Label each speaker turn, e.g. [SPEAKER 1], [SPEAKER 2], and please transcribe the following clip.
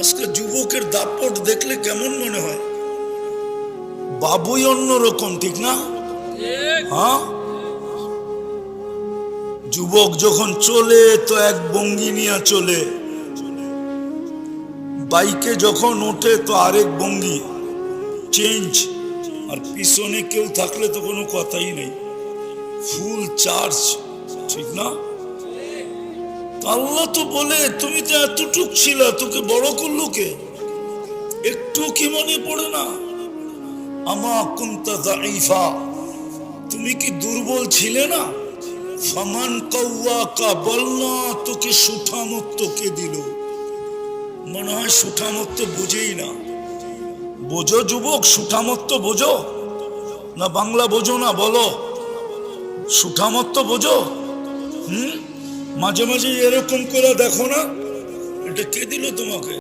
[SPEAKER 1] আজকে যুবকের দাপট দেখলে কেমন মনে হয়? বাবুই অন্যরকম, ঠিক না? হ্যাঁ, যুবক যখন চলে তো এক ভঙ্গি নিয়ে চলে, বাইকে যখন ওঠে তো আরেক ভঙ্গি, চেঞ্জ। আর পিছনে কেউ থাকলে তো কোনো কথাই নেই, ফুল চার্জ, ঠিক না? আল্লাহ তো বলে তুমি তো এতটুক ছিলা, তোকে বড় করলো কে? একটু কি মনে পড়ে না? আমা কুনতা যাইফা, তুমি কি দুর্বল ছিলে না? ফামান কাওয়াকা, বলনা তোকে সুঠামত্ব কে দিল? মনে হয় সুঠামত্ব বুঝেই না। বোঝো যুবক, সুঠামত্ব বোঝো না? বাংলা বোঝো না? বলো, সুঠামত্ব বোঝো? মাঝে মাঝে এরকম করে দেখো না, এটা কে দিল তোমাকে?